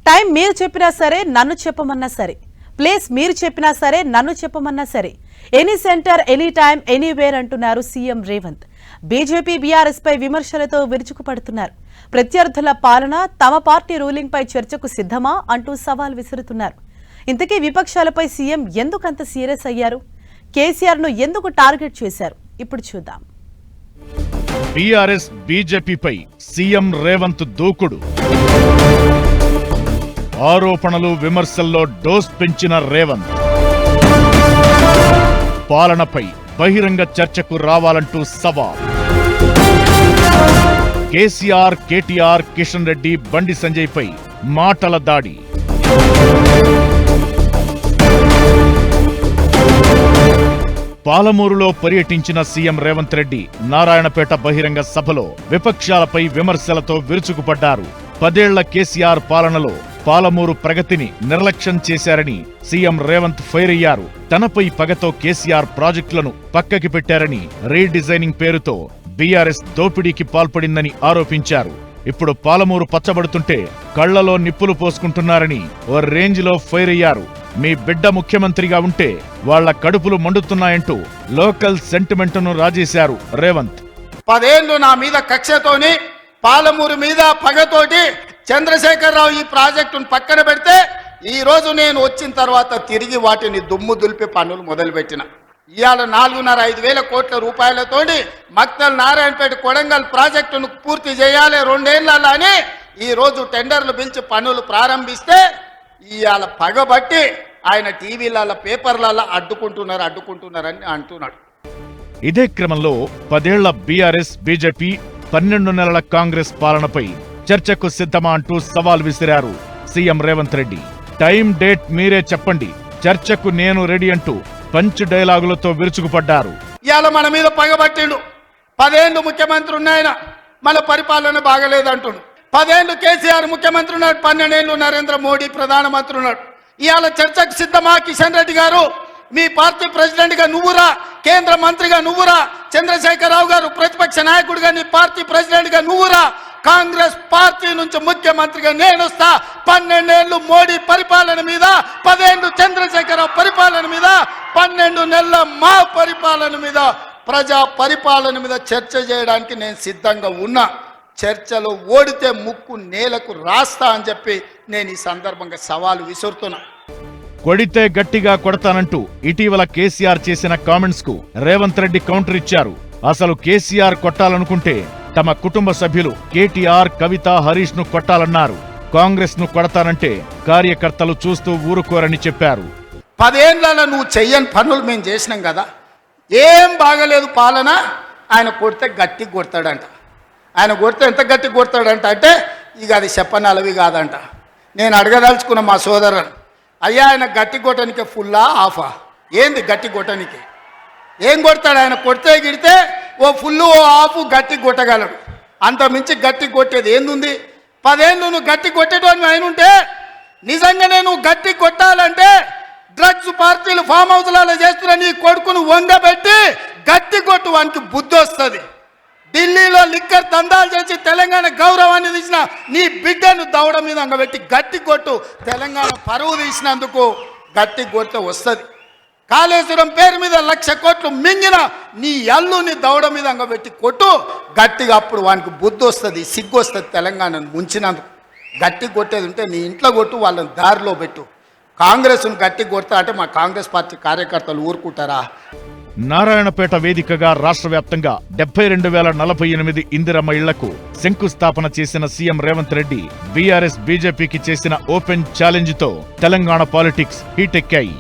Time మీరు చెప్పినా సరే నన్ను చెప్పమన్నా సరే, ప్లేస్ మీరు చెప్పినా సరే నన్ను చెప్పమన్నా సరే, any centre any time anywhere అంటున్నారు సీఎం రేవంత్. బీజేపీ బీఆర్ఎస్ పై విమర్శలతో విరుచుకుపడుతున్నారు. ప్రత్యర్థుల పాలన తమ పార్టీ రూలింగ్ పై చర్చకు సిద్ధమా అంటూ సవాల్ విసురుతున్నారు. ఇంతకీ విపక్షాలపై సీఎం ఎందుకంత సీరియస్ అయ్యారు? కేసీఆర్ ను ఎందుకు టార్గెట్ చేశారు? ఇప్పుడు చూద్దాం. బీఆర్ఎస్ బీజేపీపై సీఎం రేవంత్ దూకుడు. ఆరోపణలు విమర్శల్లో డోస్ పెంచిన రేవంత్ పాలనపై బహిరంగ చర్చకు రావాలంటూ సవాల్. కేసీఆర్, కేటీఆర్, కిషన్ రెడ్డి, బండి సంజయ్ పై మాటల దాడి. పాలమూరులో పర్యటించిన సీఎం రేవంత్ రెడ్డి నారాయణపేట బహిరంగ సభలో విపక్షాలపై విమర్శలతో విరుచుకుపడ్డారు. 10 ఏళ్ల కేసీఆర్ పాలనలో పాలమూరు ప్రగతిని నిర్లక్ష్యం చేశారని సీఎం రేవంత్ ఫైర్ అయ్యారు. తనపై పగతో కేసీఆర్ ప్రాజెక్టులను పక్కకి పెట్టారని రీడిజైనింగ్ పేరుతో బీఆర్ఎస్ దోపిడీకి పాల్పడిందని ఆరోపించారు. ఇప్పుడు పాలమూరు పచ్చబడుతుంటే కళ్లలో నిప్పులు పోసుకుంటున్నారని ఓ రేంజ్లో ఫైర్ అయ్యారు. మీ బిడ్డ ముఖ్యమంత్రిగా ఉంటే వాళ్ల కడుపులు మండుతున్నాయంటూ లోకల్ సెంటిమెంట్ను రాజేశారు రేవంత్. 10 ఏళ్లు నా మీద కక్షతోని పాలమూరు మీద పగతోటి చంద్రశేఖరరావు ఈ ప్రాజెక్టును పక్కన పెడితే ఈ రోజు నేను వచ్చిన తర్వాత తిరిగి వాటిని దుమ్ము దులిపి పనులు మొదలుపెట్టిన. ఇవాళ 4,500 వేల కోట్ల రూపాయలతోటి మక్తల్ నారాయణపేట కొడంగల్ ప్రాజెక్టును పూర్తి చేయాలి 2 ఏళ్లలో అని ఈ రోజు టెండర్లు పిలిచి పనులు ప్రారంభిస్తే ఇవాళ పగబట్టి ఆయన టీవీలలో పేపర్లలో అడ్డుకుంటున్నారని అంటున్నాడు. ఇదే క్రమంలో 10 ఏళ్ల బీఆర్ఎస్ బీజేపీ 12 నెలల కాంగ్రెస్ పాలనపై చర్చకు సిద్ధమా అంటూ సవాల్ విసిరారు CM Revanth Reddy. Time date మీరే చెప్పండి, చర్చకు నేను రెడీ అంటూ పంచ్ డైలాగులతో విరుచుకుపడ్డారు. ఇవాళ మన మీద పగబట్టిండు. 10 ఏళ్ళు ముఖ్యమంత్రి ఉన్నాయన, మన పరిపాలన బాగలేదంటుండు. 10 ఏళ్ళు కేసీఆర్ ముఖ్యమంత్రి ఉన్నాడు, 12 ఏళ్ళు నరేంద్ర మోడీ ప్రధానమంత్రి ఉన్నాడు. ఇవాళ చర్చకు సిద్ధమా? కిషన్ రెడ్డి గారు, మీ పార్టీ ప్రెసిడెంట్ గా నువ్వురా, కేంద్ర మంత్రిగా నువ్వురా, చంద్రశేఖరరావు గారు ప్రతిపక్ష నాయకుడిగా నీ పార్టీ ప్రెసిడెంట్ గా నువ్వురా, కాంగ్రెస్ పార్టీ నుంచి ముఖ్యమంత్రిగా నేను వస్తా. 12 ఏళ్ళు మోడీ పరిపాలన మీద, 10 ఏళ్ళు చంద్రశేఖరరావు పరిపాలన మీద, 12 నెలల మా పరిపాలన మీద, ప్రజా పరిపాలన మీద చర్చ చేయడానికి నేను సిద్ధంగా ఉన్నా. చర్చలో ఓడితే ముక్కు నేలకు రాస్తా అని చెప్పి నేను ఈ సందర్భంగా సవాలు విసురుతున్నా. కొడితే గట్టిగా కొడతానంటూ ఇటీవల కేసీఆర్ చేసిన కామెంట్స్ కు రేవంత్ రెడ్డి కౌంటర్ ఇచ్చారు. అసలు కేసీఆర్ కొట్టాలనుకుంటే తమ కుటుంబ సభ్యులు కేటీఆర్, కవిత, హరీష్ ను కొట్టాలన్నారు. కాంగ్రెస్ ను కొడతానంటే కార్యకర్తలు చూస్తూ ఊరుకోరని చెప్పారు. 10 ఏళ్లలో నువ్వు చెయ్యని పనులు మేము చేసినాం కదా, ఏం బాగలేదు పాలన. ఆయన కొడితే గట్టి కొడతాడంట. ఆయన కొడితే ఎంత గట్టి కొడతాడంట అంటే ఇక అది చెప్పనలవి కాదంట. నేను అడగదలుచుకున్న మా సోదరుని, అయ్యా ఆయన గట్టి కొట్టడానికి ఫుల్లా ఆఫా? ఏంది గట్టి కొట్టడానికి? ఏం కొడతాడు ఆయన? కొడితే గిడితే ఓ ఫుల్ ఓ ఆఫ్ గట్టి కొట్టగలడు. అంత మించి గట్టి కొట్టేది ఏందుంది? 10 ఏళ్ళు నువ్వు గట్టి కొట్టేటోని ఆయన ఉంటే నిజంగానే నువ్వు గట్టి కొట్టాలంటే డ్రగ్స్ పార్టీలు ఫామ్ హౌస్లలో చేస్తున్న నీ కొడుకును వంగబెట్టి గట్టి కొట్టు, వానికి బుద్ధి వస్తుంది. ఢిల్లీలో లిక్కర్ దందాలు చేసి తెలంగాణ గౌరవాన్ని తీసిన నీ బిడ్డను దౌడ మీద అంగబెట్టి గట్టి కొట్టు. తెలంగాణ పరువు తీసినందుకు గట్టి కొడితే వస్తుంది. కాళేశ్వరం పేరు మీద 1,00,000 కోట్లు మింగిన నీ అల్లుని దౌడ మీద అంగబెట్టి కొట్టు గట్టిగా. అప్పుడు వానికి బుద్ధి వస్తుంది, సిగ్గు వస్తుంది. తెలంగాణను ముంచినందుకు గట్టి కొట్టేది ఉంటే నీ ఇంట్లో కొట్టు, వాళ్ళని దారిలో పెట్టు. కాంగ్రెస్ను గట్టి కొడతా అంటే మా కాంగ్రెస్ పార్టీ కార్యకర్తలు ఊరుకుంటారా? నారాయణపేట వేదికగా రాష్ట్ర వ్యాప్తంగా 72,048 ఇందిరమ్మ ఇళ్లకు శంకుస్థాపన చేసిన సీఎం రేవంత్ రెడ్డి బీఆర్ఎస్ బీజేపీకి చేసిన ఓపెన్ ఛాలెంజ్ తో తెలంగాణ పాలిటిక్స్ హీటెక్కాయి.